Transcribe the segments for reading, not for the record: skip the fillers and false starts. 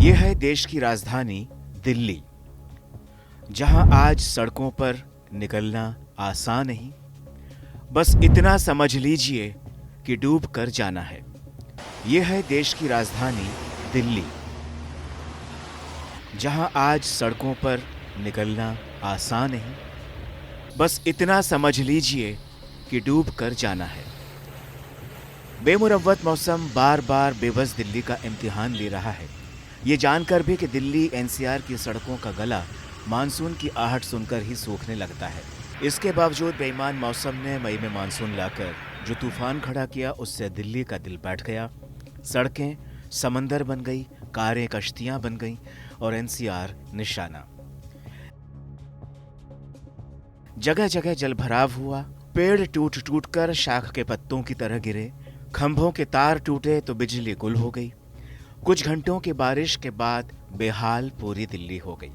ये है देश की राजधानी दिल्ली, जहां आज सड़कों पर निकलना आसान नहीं, बस इतना समझ लीजिए कि डूब कर जाना है। ये है देश की राजधानी दिल्ली, जहां आज सड़कों पर निकलना आसान नहीं, बस इतना समझ लीजिए कि डूब कर जाना है। बेमुरव्वत मौसम बार बार बेबस दिल्ली का इम्तिहान ले रहा है, ये जानकर भी कि दिल्ली एनसीआर की सड़कों का गला मानसून की आहट सुनकर ही सूखने लगता है। इसके बावजूद बेईमान मौसम ने मई में मानसून लाकर जो तूफान खड़ा किया, उससे दिल्ली का दिल बैठ गया। सड़कें समंदर बन गई, कारें कश्तियां बन गईं और एनसीआर निशाना। जगह जगह जलभराव हुआ, पेड़ टूट टूट कर शाख के पत्तों की तरह गिरे, खंभों के तार टूटे तो बिजली गुल हो गई। कुछ घंटों की बारिश के बाद बेहाल पूरी दिल्ली हो गई।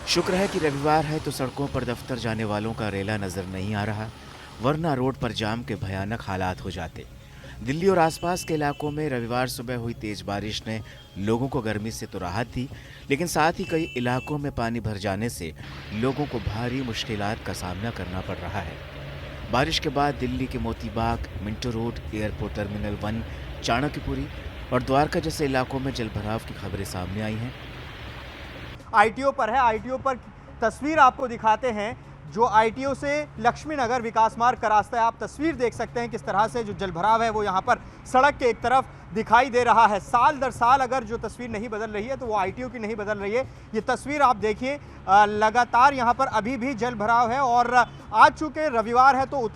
शुक्र है कि रविवार है तो सड़कों पर दफ्तर जाने वालों का रेला नजर नहीं आ रहा, वरना रोड पर जाम के भयानक हालात हो जाते। दिल्ली और आसपास के इलाकों में रविवार सुबह हुई तेज बारिश ने लोगों को गर्मी से तो राहत दी, लेकिन साथ ही कई इलाकों में पानी भर जाने से लोगों को भारी मुश्किलात का सामना करना पड़ रहा है। बारिश के बाद दिल्ली के Moti Bagh, Minto road, airport terminal 1, Chanakyapuri और द्वारका जैसे इलाकों में जलभराव की खबरें सामने आई हैं। आईटीओ पर है, आईटीओ पर तस्वीर आपको दिखाते हैं जो आईटीओ से लक्ष्मी नगर विकास मार्ग का रास्ता है। आप तस्वीर देख सकते हैं किस तरह से जो जलभराव है वो यहाँ पर सड़क के एक तरफ दिखाई दे रहा है। साल दर साल अगर जो तस्वीर नहीं बदल रही है तो वो आईटीओ की नहीं बदल रही है। ये तस्वीर आप देखिए, लगातार यहाँ पर अभी भी जलभराव है और आज चूंकि रविवार है तो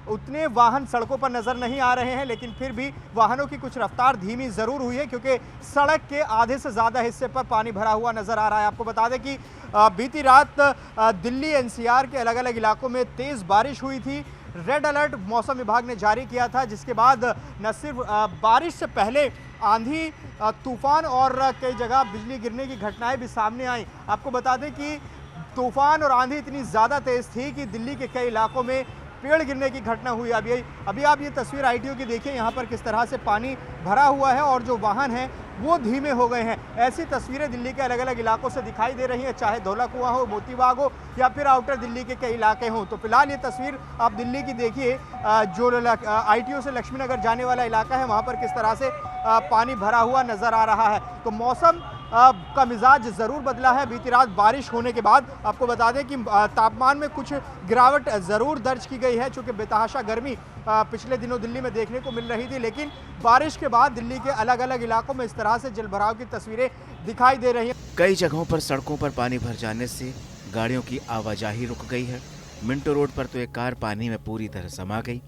उतने वाहन सड़कों पर नजर नहीं आ रहे हैं, लेकिन फिर भी वाहनों की कुछ रफ्तार धीमी जरूर हुई है क्योंकि सड़क के आधे से ज्यादा हिस्से पर पानी भरा हुआ नजर आ रहा है। आपको बता दें कि बीती रात दिल्ली एनसीआर के अलग अलग इलाकों में तेज बारिश हुई थी। रेड अलर्ट मौसम विभाग ने जारी किया था, जिसके बाद न सिर्फ बारिश से पहले आंधी, तूफान और कई जगह बिजली गिरने की घटनाएं भी सामने आई। आपको बता दें कि तूफान और आंधी इतनी ज़्यादा तेज़ थी कि दिल्ली के कई इलाकों में पेड़ गिरने की घटना हुई। अभी आप ये तस्वीर आईटीओ की देखिए, यहाँ पर किस तरह से पानी भरा हुआ है और जो वाहन हैं वो धीमे हो गए हैं। ऐसी तस्वीरें दिल्ली के अलग अलग इलाकों से दिखाई दे रही हैं, चाहे धौला कुआं हो, मोती बाग हो या फिर आउटर दिल्ली के कई इलाके हों। तो फिलहाल ये तस्वीर आप दिल्ली की देखिए, जो आईटीओ से लक्ष्मी नगर जाने वाला इलाका है वहाँ पर किस तरह से पानी भरा हुआ नजर आ रहा है। तो मौसम का मिजाज ज़रूर बदला है बीती रात बारिश होने के बाद। आपको बता दें कि तापमान में कुछ गिरावट ज़रूर दर्ज की गई है, चूँकि बेतहाशा गर्मी पिछले दिनों दिल्ली में देखने को मिल रही थी, लेकिन बारिश के बाद दिल्ली के अलग अलग इलाकों में इस तरह से जलभराव की तस्वीरें दिखाई दे रही हैं। कई जगहों पर सड़कों पर पानी भर जाने से गाड़ियों की आवाजाही रुक गई है। मिंटो रोड पर तो एक कार पानी में पूरी तरह समा गई।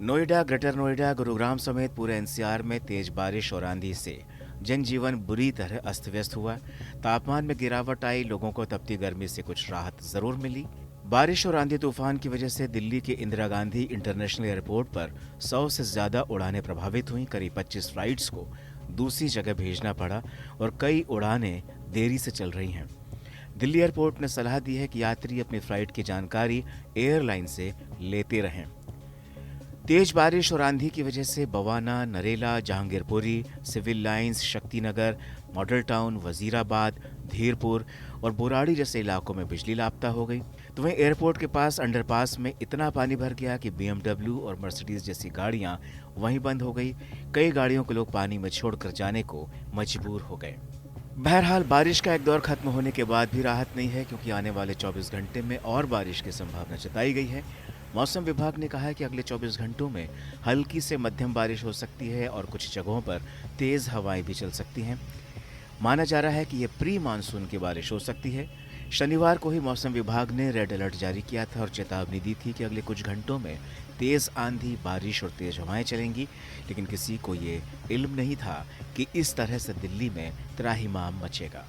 नोएडा, ग्रेटर नोएडा, गुरुग्राम समेत पूरे एनसीआर में तेज बारिश और आंधी से जनजीवन बुरी तरह अस्त व्यस्त हुआ। तापमान में गिरावट आई, लोगों को तपती गर्मी से कुछ राहत जरूर मिली। बारिश और आंधी तूफान की वजह से दिल्ली के इंदिरा गांधी इंटरनेशनल एयरपोर्ट पर 100 से ज्यादा उड़ानें प्रभावित हुईं। करीब 25 फ्लाइट्स को दूसरी जगह भेजना पड़ा और कई उड़ानें देरी से चल रही हैं। दिल्ली एयरपोर्ट ने सलाह दी है कि यात्री अपनी फ्लाइट की जानकारी एयरलाइन से लेते रहें। तेज बारिश और आंधी की वजह से बवाना, नरेला, जहांगीरपुरी, सिविल लाइंस, शक्तिनगर, मॉडल टाउन, वजीराबाद, धीरपुर और बुराड़ी जैसे इलाकों में बिजली लापता हो गई। तो वहीं एयरपोर्ट के पास अंडरपास में इतना पानी भर गया कि BMW और मर्सिडीज जैसी गाड़ियां वहीं बंद हो गई। कई गाड़ियों को लोग पानी में छोड़कर जाने को मजबूर हो गए। बहरहाल बारिश का एक दौर खत्म होने के बाद भी राहत नहीं है, क्योंकि आने वाले 24 घंटे में और बारिश की संभावना जताई गई है। मौसम विभाग ने कहा है कि अगले 24 घंटों में हल्की से मध्यम बारिश हो सकती है और कुछ जगहों पर तेज हवाएं भी चल सकती हैं। माना जा रहा है कि यह प्री मानसून की बारिश हो सकती है। शनिवार को ही मौसम विभाग ने रेड अलर्ट जारी किया था और चेतावनी दी थी कि अगले कुछ घंटों में तेज आंधी, बारिश और तेज हवाएं चलेंगी, लेकिन किसी को ये इल्म नहीं था कि इस तरह से दिल्ली में त्राहिमाम मचेगा।